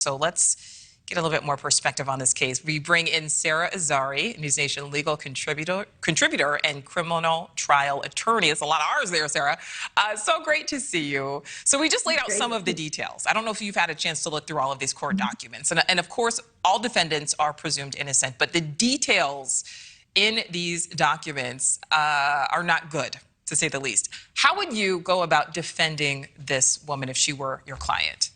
So let's get a little bit more perspective on this case. We bring in Sara Azari, News Nation legal contributor and criminal trial attorney. It's a lot of R's there, Sara. So great to see you. So we just laid out some of the details. I don't know if you've had a chance to look through all of these court documents. And of course, all defendants are presumed innocent, but the details in these documents are not good, to say the least. How would you go about defending this woman if she were your client?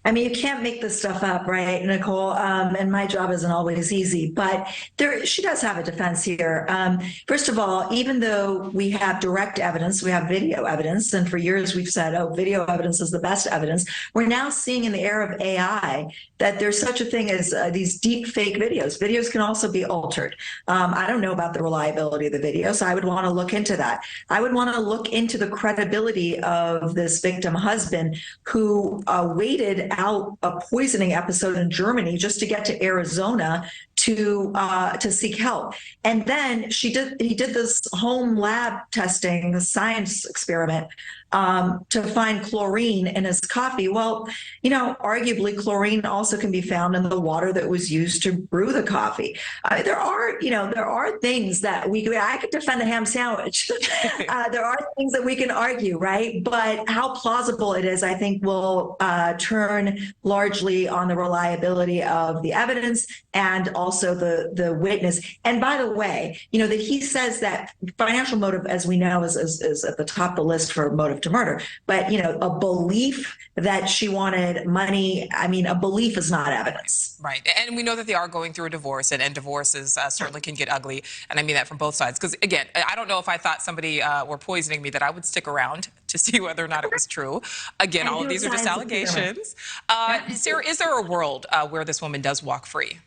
I mean, you can't make this stuff up, right, Nicole? And my job isn't always easy, but she does have a defense here. First of all, even though we have direct evidence, we have video evidence, and for years we've said, oh, video evidence is the best evidence. We're now seeing in the era of AI that there's such a thing as these deep fake videos. Videos can also be altered. I don't know about the reliability of the video, so I would want to look into that. I would want to look into the credibility of this victim husband who waited out a poisoning episode in Germany just to get to Arizona to seek help. And then he did this home lab testing, the science experiment, to find chlorine in his coffee. Well, you know, arguably chlorine also can be found in the water that was used to brew the coffee. There are things that I could defend a ham sandwich. There are things that we can argue, right? But how plausible it is, I think, will turn largely on the reliability of the evidence and also the witness. And by the way, you know, that he says that financial motive, as we know, is at the top of the list for motive to murder. But, you know, a belief that she wanted money, I mean, a belief is not evidence. Right. And we know that they are going through a divorce, and divorces certainly can get ugly. And I mean that from both sides. Because, again, I don't know if I thought somebody were poisoning me that I would stick around to see whether or not it was true. Again, all of these are just allegations. Sara, is there a world where this woman does walk free?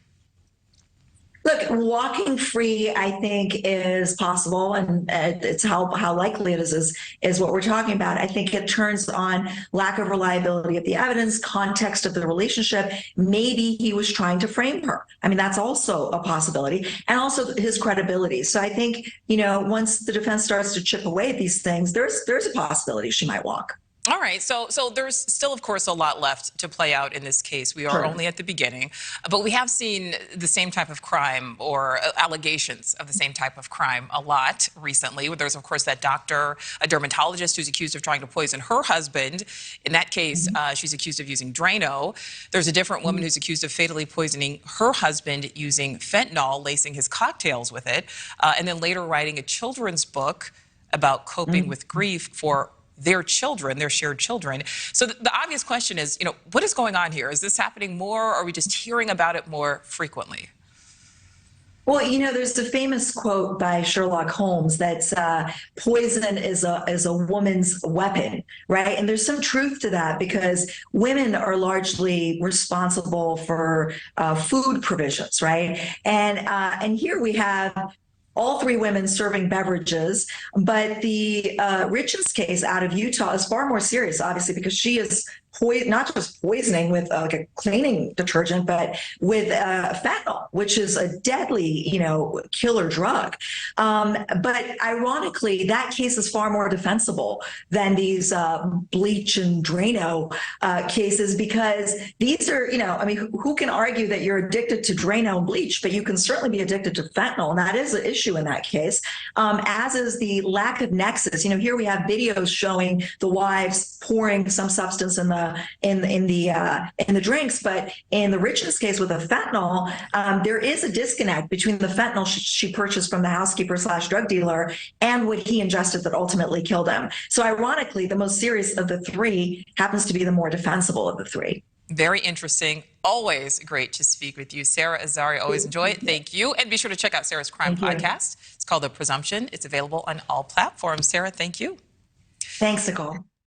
Look, walking free, I think, is possible, and it's how likely it is what we're talking about. I think it turns on lack of reliability of the evidence, context of the relationship. Maybe he was trying to frame her. I mean, that's also a possibility, and also his credibility. So I think, you know, once the defense starts to chip away at these things, there's a possibility she might walk. All right. So there's still, of course, a lot left to play out in this case. We are only at the beginning, but we have seen the same type of crime or allegations of the same type of crime a lot recently. There's, of course, that doctor, a dermatologist who's accused of trying to poison her husband. In that case, she's accused of using Drano. There's a different woman who's accused of fatally poisoning her husband using fentanyl, lacing his cocktails with it, and then later writing a children's book about coping with grief for their children, their shared children. So the obvious question is, you know, what is going on here? Is this happening more, or are we just hearing about it more frequently? Well, you know, there's a famous quote by Sherlock Holmes that's poison is a woman's weapon, right? And there's some truth to that, because women are largely responsible for food provisions, right? And here we have all three women serving beverages, but the Richens case out of Utah is far more serious, obviously, because she is not just poisoning with like a cleaning detergent, but with fentanyl, which is a deadly, you know, killer drug. But ironically, that case is far more defensible than these bleach and Drano cases, because these are, you know, I mean, who can argue that you're addicted to Drano and bleach, but you can certainly be addicted to fentanyl, and that is an issue in that case, as is the lack of nexus. You know, here we have videos showing the wives pouring some substance in the drinks, but in the Richens case with the fentanyl, there is a disconnect between the fentanyl she purchased from the housekeeper / drug dealer and what he ingested that ultimately killed him. So ironically, the most serious of the three happens to be the more defensible of the three. Very interesting. Always great to speak with you, Sara Azari. Always enjoy it. Thank you. And be sure to check out Sara's crime podcast. It's called The Presumption. It's available on all platforms. Sara, thank you. Thanks, Nicole.